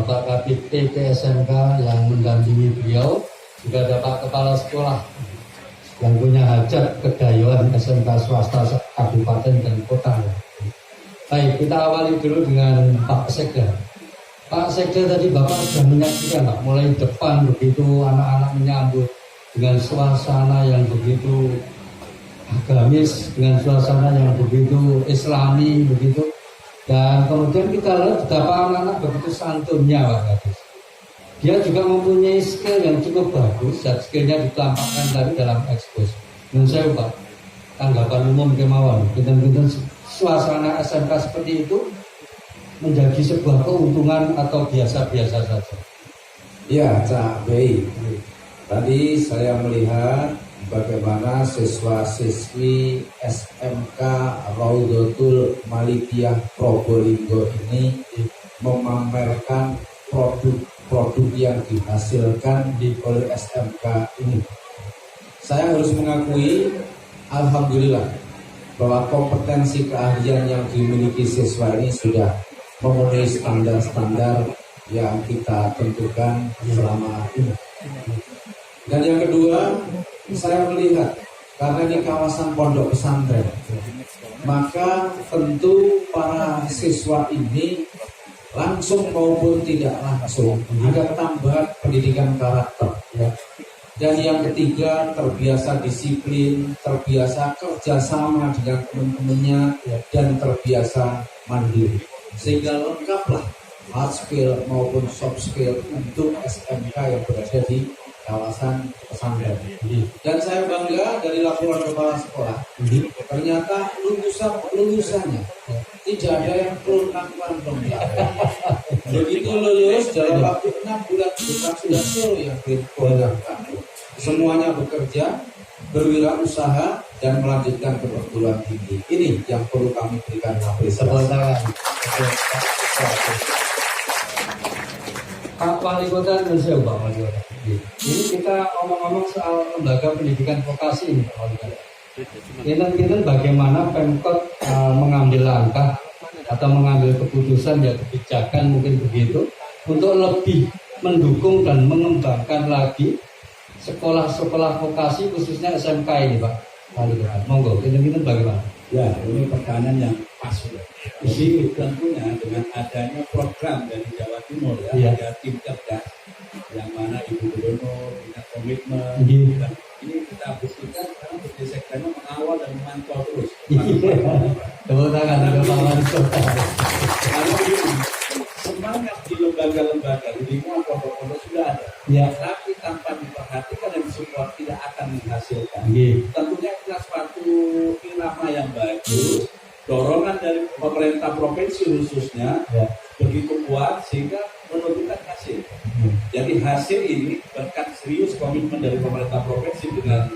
Bapak Kabid PT SMK yang mendampingi beliau, juga ada Pak Kepala Sekolah yang punya hajat kedayuan SMK swasta kabupaten dan kota. Baik, kita awali dulu dengan Pak Sekda. Pak Sekda, tadi Bapak sudah menyaksikan Pak, mulai depan begitu anak-anak menyambut dengan suasana yang begitu agamis, dengan suasana yang begitu islami begitu. Dan kemudian kita lihat betapa anak-anak begitu santunnya Pak Gadis. Dia juga mempunyai skill yang cukup bagus, dan skillnya ditampakkan tadi dalam ekspos. Menurut saya Pak, tanggapan umum kemauan, kita suasana SMK seperti itu menjadi sebuah keuntungan atau biasa-biasa saja? Ya, Cak Bey. Tadi saya melihat bagaimana siswa-siswi SMK Raudatul Malipiyah Probolinggo ini memamerkan produk-produk yang dihasilkan oleh SMK ini. Saya harus mengakui, alhamdulillah, bahwa kompetensi keahlian yang dimiliki siswa ini sudah memenuhi standar-standar yang kita tentukan selama ini. Dan yang kedua, saya melihat karena ini kawasan pondok pesantren, maka tentu para siswa ini langsung maupun tidak langsung ada tambahan pendidikan karakter, ya. Dan yang ketiga, terbiasa disiplin, terbiasa kerjasama dengan teman-temannya, dan terbiasa mandiri. Sehingga lengkaplah hard skill maupun soft skill untuk SMK yang berada di kawasan pesantren. Dan saya bangga dari laporan kepala sekolah, ternyata lulusannya tidak ada yang keluar-keluar. Begitu lulus dalam waktu 6 bulan bukan sudah full yang diprogramkan. Semuanya bekerja, berwirausaha, dan melanjutkan ke perguruan tinggi. Ini yang perlu kami berikan apresiasi. Pak Wali Kota Indonesia, Pak Wali Kota. Ini kita ngomong-ngomong soal lembaga pendidikan vokasi ini, Pak Wali Kota. Kita bagaimana Pemkot mengambil langkah atau mengambil keputusan ya kebijakan mungkin begitu untuk lebih mendukung dan mengembangkan lagi sekolah-sekolah vokasi khususnya SMK ini, Pak Wali Kota. Monggo, kita bagaimana? Ya, ini pertanyaan yang pas. Jadi tentunya dengan adanya program dari Jawa Timur ya, ada tim cerdas yang mana Ibu Gubernur punya komitmen. Dan ini kita buktikan karena Bukti Sekdanya mengawal dan memantau terus. Tepuk tangan untuk Pak Wali Kota. Karena ini semangat di lembaga-lembaga di lingkungan pondok-pondok sudah ada. Ya. Tapi tanpa diperhatikan dan support tidak akan menghasilkan. Tentunya kita suatu irama yang bagus, dorongan dari pemerintah provinsi khususnya begitu kuat sehingga menentukan hasil. Jadi hasil ini berkat serius komitmen dari pemerintah provinsi dengan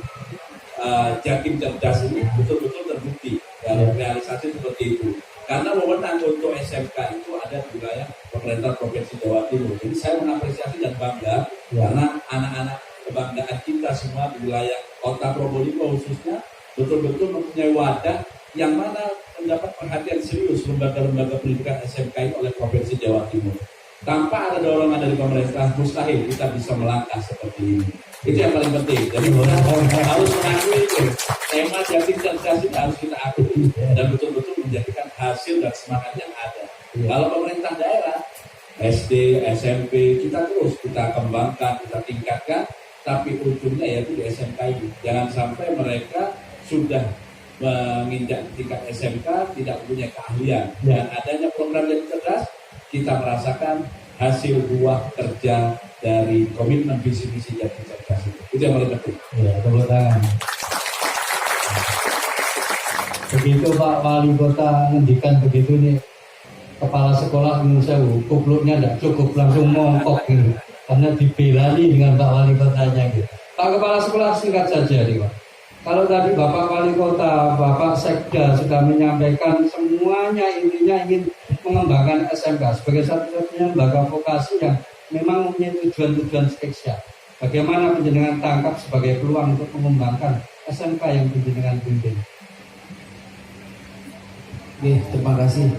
Jatim Cerdas ini betul-betul terbukti dalam realisasi seperti itu. Karena wewenang untuk SMK itu ada di wilayah pemerintah provinsi Jawa Timur. Jadi saya mengapresiasi dan bangga karena anak-anak kebanggaan kita semua di wilayah kota Probolinggo khususnya betul-betul mempunyai wadah yang mana mendapat perhatian serius lembaga-lembaga pendidikan SMK ini oleh provinsi Jawa Timur. Tanpa ada dorongan dari pemerintah, mustahil kita bisa melangkah seperti ini. Itu yang paling penting. Jadi harus mengakui itu. Tema Jatim Cerdas ini harus kita akui dan betul-betul menjadikan hasil dan semangat yang ada. Kalau pemerintah daerah, SD, SMP, kita terus kita kembangkan, kita tingkatkan, tapi ujungnya yaitu di SMK ini. Jangan sampai mereka sudah menginjak tingkat SMK tidak punya keahlian. Dan adanya program Jatim Cerdas, kita merasakan hasil buah kerja dari komitmen visi-misi Jatim Cerdas itu yang paling penting. Ya, tepuk tangan. Begitu Pak Wali Kota ngendikan begitu nih, kepala sekolah menurut saya kupluknya tidak cukup, langsung mongkok gitu, karena dibelani dengan Pak Wali Kotanya gitu. Pak Kepala Sekolah, singkat saja nih Pak. Kalau tadi Bapak Wali Kota, Bapak Sekda sudah menyampaikan semuanya intinya ingin mengembangkan SMK sebagai satu-satunya lembaga vokasi yang memang mempunyai tujuan-tujuan spesial. Bagaimana penjenengan tangkap sebagai peluang untuk mengembangkan SMK yang penjenengan pimpin? Terima kasih.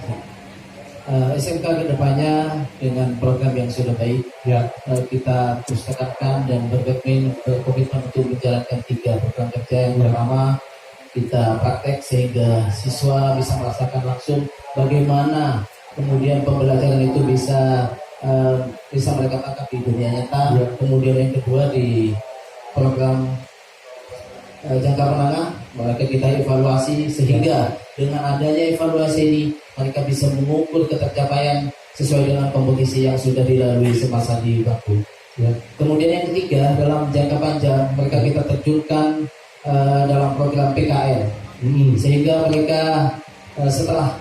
SMK kedepannya dengan program yang sudah baik, Ya. kita terus tekankan dan berkomitmen untuk menjalankan 3 program kerja. Yang pertama, kita praktek sehingga siswa bisa merasakan langsung bagaimana kemudian pembelajaran itu bisa mereka tangkap di dunia nyata. Ya. Kemudian yang kedua, di program jangka menengah mereka kita evaluasi sehingga dengan adanya evaluasi ini mereka bisa mengukur ketercapaian sesuai dengan kompetisi yang sudah dilalui semasa di bangku. Ya. Kemudian yang ketiga, dalam jangka panjang mereka kita terjunkan dalam program PKL sehingga mereka setelah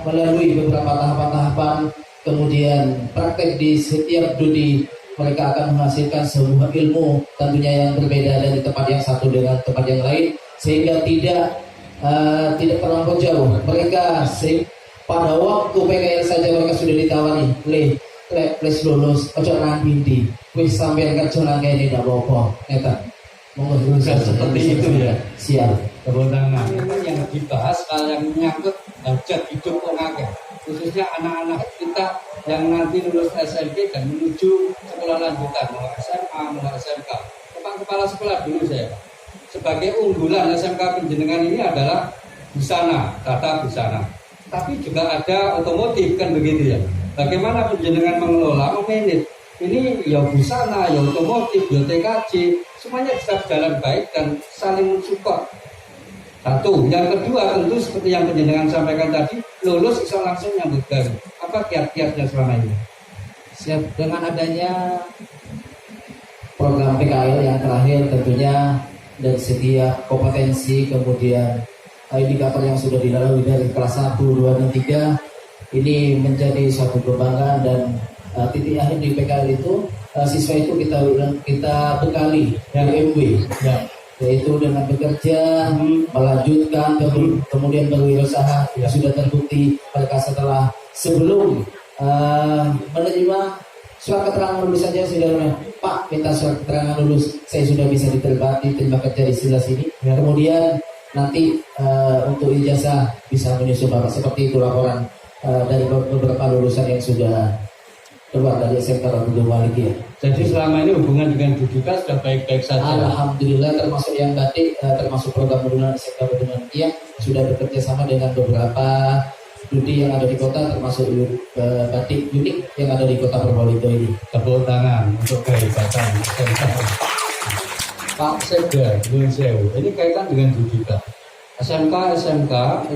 melalui beberapa tahapan-tahapan kemudian praktek di setiap studi, mereka akan menghasilkan sebuah ilmu tentunya yang berbeda dari tempat yang satu dengan tempat yang lain sehingga tidak terlampau jauh. Mereka pada waktu PKL saja mereka sudah ditawari les lulus ojo nang bindi wis sampeyan kerja nang kene ndak apa-apa eta monggo Seperti itu ya. Siap. Kewenangan yang dibahas kalau yang menyangkut hajat hidup orang akeh, khususnya anak-anak kita yang nanti lulus SMP dan menuju sekolah lanjutan, mau SMA, mau SMK. Kepala sekolah dulu saya, Pak. Sebagai unggulan SMK Penjenengan ini adalah busana, tata busana. Tapi juga ada otomotif kan begitu ya. Bagaimana Penjenengan mengelola, memanage ini ya busana, ya otomotif, ya TKJ, semuanya bisa berjalan baik dan saling mensupport. Satu, yang kedua tentu seperti yang Penjenengan sampaikan tadi, lulus bisa langsung nyambut baru. Apa kiat-kiatnya selama ini? Siap. Dengan adanya program PKL yang terakhir tentunya dari segi kompetensi kemudian indikator yang sudah dilalui dari kelas 1, 2, dan 3 ini menjadi suatu kebanggaan dan titik akhir di PKL itu siswa itu kita bekali dari MW yaitu dengan bekerja melanjutkan kemudian berwirausaha. Sudah terbukti mereka sebelum menerima surat keterangan lulus saja sudah Pak minta surat keterangan lulus, saya sudah bisa diterima kerja di sebelah sini. Kemudian nanti untuk ijazah bisa menyusul Bapak, seperti itu laporan dari beberapa lulusan yang sudah keluar dari SMK Raudhatul Malikiyah. Jadi selama ini hubungan dengan Dudika sudah baik-baik saja. Alhamdulillah, termasuk yang batik, termasuk program penurunan SMK Raudhatul Malikiyah sudah bekerja sama dengan beberapa studi yang ada di kota, termasuk batik unik yang ada di kota Purworejo ini. Tepuk tangan untuk kehebatan SMK. Pak Sekda, Nuwun Sewu. Ini kaitan dengan Dudika. SMK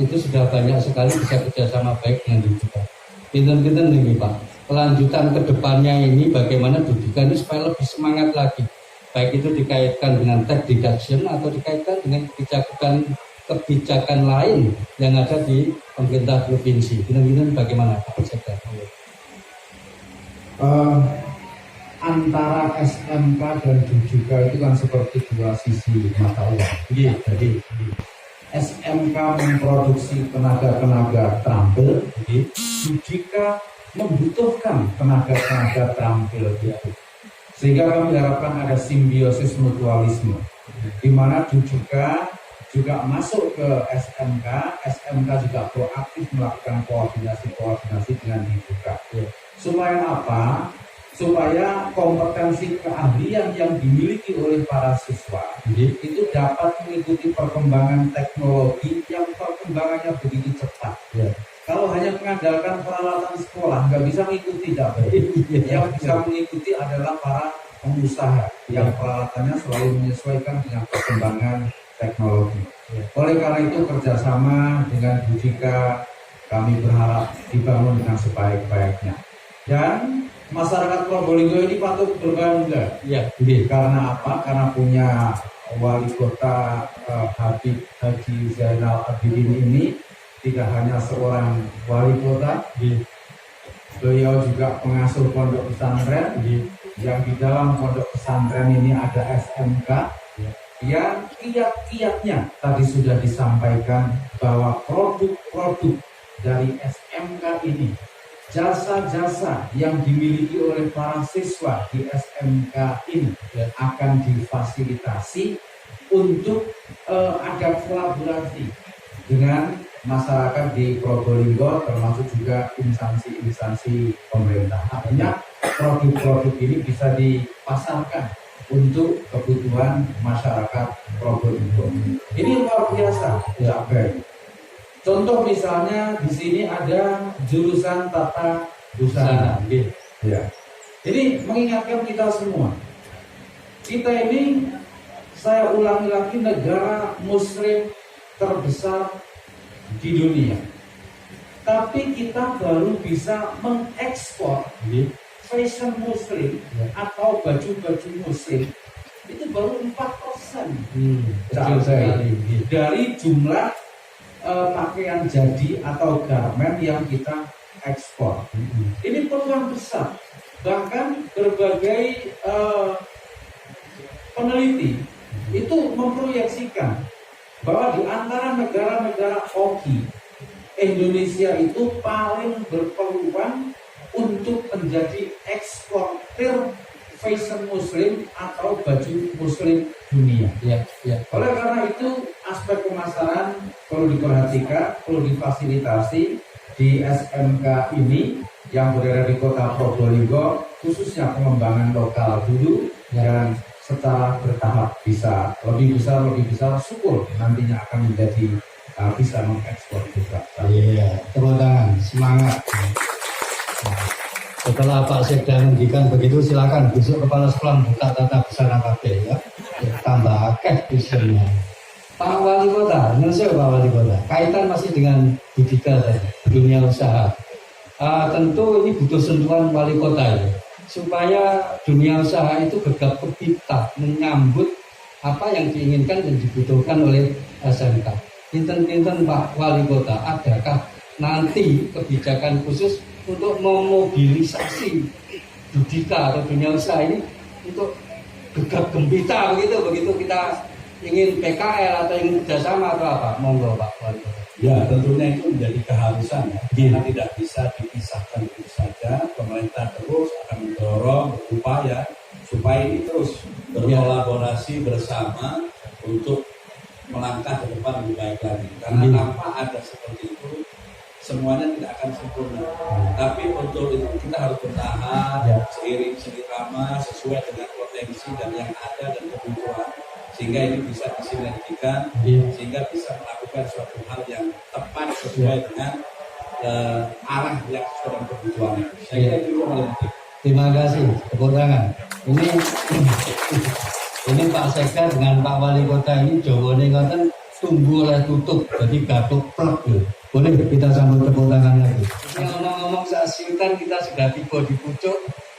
itu sudah banyak sekali bisa kerjasama baik dengan Dudika. Pinten-pinten nih Pak, kelanjutan kedepannya ini bagaimana Dudika ini supaya lebih semangat lagi, baik itu dikaitkan dengan tech deduction atau dikaitkan dengan kebijakan lain yang ada di pemerintah provinsi. Pinten-pinten bagaimana Pak Sekda? Antara SMK dan Dudika itu kan seperti dua sisi mata uang. Iya, jadi SMK memproduksi tenaga-tenaga terampil, Dudika membutuhkan tenaga-tenaga terampil itu. Sehingga kami harapkan ada simbiosis mutualisme, di mana Dudika juga masuk ke SMK juga proaktif melakukan koordinasi dengan Dudika. Supaya apa? Supaya kompetensi keahlian yang dimiliki oleh para siswa itu dapat mengikuti perkembangan teknologi yang perkembangannya begitu cepat. Kalau hanya mengandalkan peralatan sekolah nggak bisa mengikuti dapat. Yang bisa mengikuti adalah para pengusaha yang peralatannya selalu menyesuaikan dengan perkembangan teknologi. Oleh karena itu kerjasama dengan Dudika kami berharap dibangun dengan sebaik-baiknya. Dan masyarakat Probolinggo ini patut berbangga. Karena apa? Karena punya wali kota Habib Haji Zainal Abidin ini tidak hanya seorang wali kota, beliau juga pengasuh pondok pesantren. Yang di dalam pondok pesantren ini ada SMK. Yang kiat-kiatnya tadi sudah disampaikan bahwa produk-produk dari SMK ini, jasa-jasa yang dimiliki oleh para siswa di SMK ini akan difasilitasi untuk ada kolaborasi dengan masyarakat di Probolinggo termasuk juga instansi-instansi pemerintah. Artinya produk-produk ini bisa dipasarkan untuk kebutuhan masyarakat Probolinggo. Ini luar biasa cabai. Contoh misalnya di sini ada jurusan tata busana. Ya. Jadi mengingatkan kita semua. Kita ini, saya ulangi lagi, negara muslim terbesar di dunia. Tapi kita baru bisa mengekspor fashion muslim atau baju-baju muslim itu baru 4% dari jumlah pakaian jadi atau garment yang kita ekspor. Ini peluang besar. Bahkan berbagai peneliti itu memproyeksikan bahwa di antara negara-negara OKI, Indonesia itu paling berpeluang untuk menjadi eksportir fashion muslim atau baju muslim dunia. Oleh karena itu aspek pemasaran perlu diperhatikan, perlu difasilitasi di SMK ini yang berada di Kota Probolinggo, khususnya pengembangan lokal dulu dan secara bertahap bisa lebih besar, syukur nantinya akan menjadi bisa mengekspor juga. Iya, tepuk tangan, semangat. Setelah Pak Sekda menghentikan begitu, silakan besok kepala sekolah buka tata busana kabeh ya. Tambah akeh visionnya. Pak Wali Kota, Pak Wali Kota, kaitan masih dengan budidaya tadi, dunia usaha. Tentu ini butuh sentuhan wali kota ya, supaya dunia usaha itu gegap gempita menyambut apa yang diinginkan dan dibutuhkan oleh SMK. Pinten-pinten Pak Wali Kota, adakah nanti kebijakan khusus untuk memobilisasi budidaya atau dunia usaha ini untuk gegap gempita begitu kita ingin PKL atau ingin kerjasama atau apa? Monggo Pak Wali Kota. Ya, tentunya itu menjadi keharusan ya. Karena tidak bisa dipisahkan begitu saja. Pemerintah terus akan mendorong, berupaya supaya ini terus berkolaborasi bersama untuk melangkah ke depan lebih baik lagi. Karena tanpa ada seperti itu, semuanya tidak akan sempurna. Tapi untuk itu kita harus bertahan seiring seirama sesuai dengan potensi dan yang ada dan kebutuhan, sehingga ini bisa disinergikan, sehingga bisa melakukan suatu hal yang tepat sesuai dengan arah yang sesuai dengan kebutuhannya. Saya kira itu paling penting. Terima kasih, tepuk tangan. Ini Pak Sekda dengan Pak Wali Kota ini Jawane ngoten tumbuh oleh tutup, jadi gatuk plek. Boleh kita sambut tepuk tangan lagi. Ngomong-ngomong saat siutan kita sudah tiba di pucuk.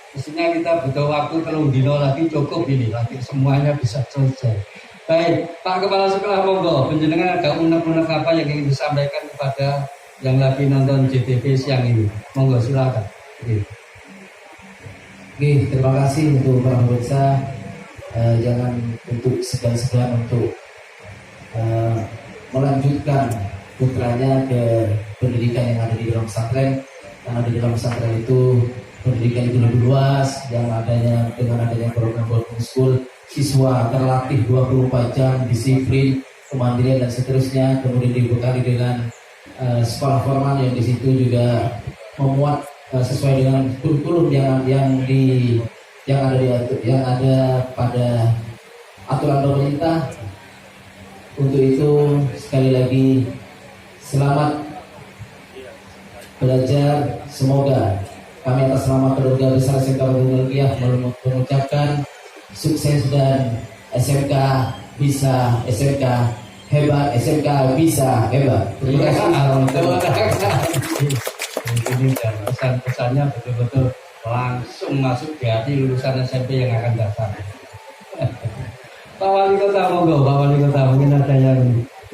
Mestinya kita butuh waktu 3 dino lagi cukup ini, lagi semuanya bisa selesai. Baik, Pak Kepala Sekolah monggo, penjenengan ada unek-unek apa yang ingin disampaikan kepada yang lagi nonton JTV siang ini? Monggo silakan. Oke, terima kasih untuk para pemirsa. Jangan untuk segan-segan untuk melanjutkan putranya ke pendidikan yang ada di dalam pesantren, karena di dalam pesantren itu pendidikan itu lebih luas, yang adanya dengan adanya program boarding school, siswa terlatih 24 jam, disiplin, kemandirian dan seterusnya. Kemudian dibekali dengan sekolah formal yang di situ juga memuat sesuai dengan kurikulum yang ada pada aturan pemerintah. Untuk itu sekali lagi selamat belajar, semoga kami atas nama keluarga besar SMK Probolinggo mengucapkan sukses dan SMK bisa, SMK hebat, SMK bisa hebat. Terima kasih. Ini pesan-pesannya betul-betul langsung masuk di hati lulusan SMP yang akan datang. Pak Wali Kota monggo, Pak Wali Kota mungkin ada yang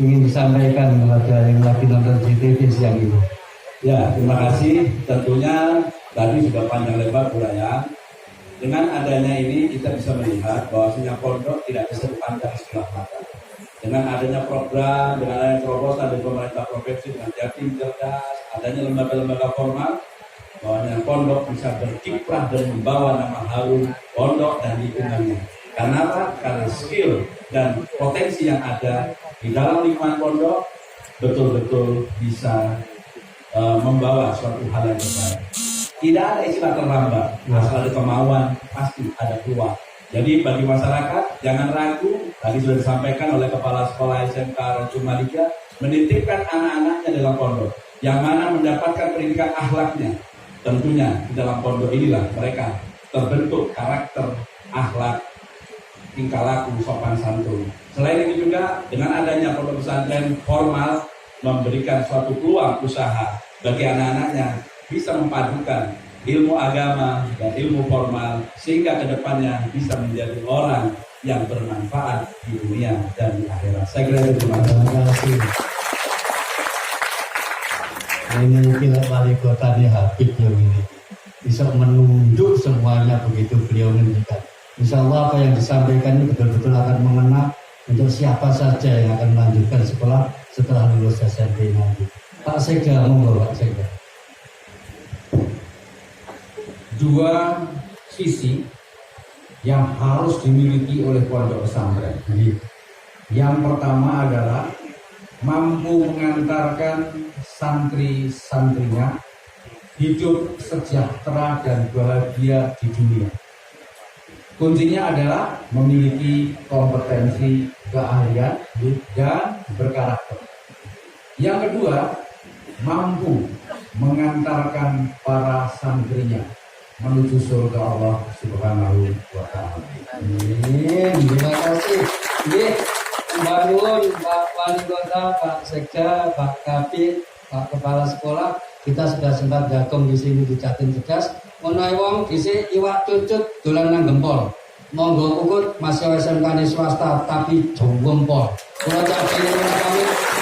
ingin disampaikan kepada yang lagi nonton JTV siang ini. Ya, terima kasih. Tentunya tadi sudah panjang lebar uraian. Dengan adanya ini kita bisa melihat bahwasanya pondok tidak bisa dipandang sebelah mata. Dengan adanya program, dengan adanya terobosan dari pemerintah provinsi dengan Jatim cerdas, adanya lembaga-lembaga formal, bahwasanya pondok bisa berkiprah dan membawa nama harum pondok dan lingkungannya. Karena apa? Karena skill dan potensi yang ada di dalam lingkungan pondok betul-betul bisa membawa suatu hal yang terbaik. Tidak ada istilah terlambat, asal ada kemauan pasti ada peluang. Jadi bagi masyarakat jangan ragu, tadi sudah disampaikan oleh Kepala Sekolah SMK Rancun Malika, menitipkan anak-anaknya dalam pondok, yang mana mendapatkan pendidikan akhlaknya. Tentunya di dalam pondok inilah mereka terbentuk karakter, akhlak, tingkah laku, sopan santun. Selain itu juga dengan adanya pondok pesantren formal memberikan suatu peluang usaha bagi anak-anaknya bisa memadukan ilmu agama dan ilmu formal sehingga kedepannya bisa menjadi orang yang bermanfaat di dunia dan di akhirat. Saya kira itu terima kasih. Ini kira wali kota ini Habib yang ini bisa menunjuk semuanya begitu beliau menunjukkan. Insya Allah apa yang disampaikan ini betul-betul akan mengena untuk siapa saja yang akan melanjutkan sekolah setelah lulus SMP nanti. Pak Sekda, monggo Pak Sekda. Dua sisi yang harus dimiliki oleh pondok pesantren. Yang pertama adalah mampu mengantarkan santri-santrinya hidup sejahtera dan bahagia di dunia. Kuncinya adalah memiliki kompetensi, keahlian, dan berkarakter. Yang kedua, mampu mengantarkan para santrinya menuju surga Allah Subhanahu wa Ta'ala. Terima kasih. Mbak Nuwun, Pak Wali Kota, Pak Sekda, Pak Kabid, Pak Kepala Sekolah, kita sudah sempat gabung di sini di Jatim Cerdas. Menawi wong dhisik iwak cucut dolan nang gempol. Monggo ukur masih SMK swasta tapi jongempol. Kula cak pamit.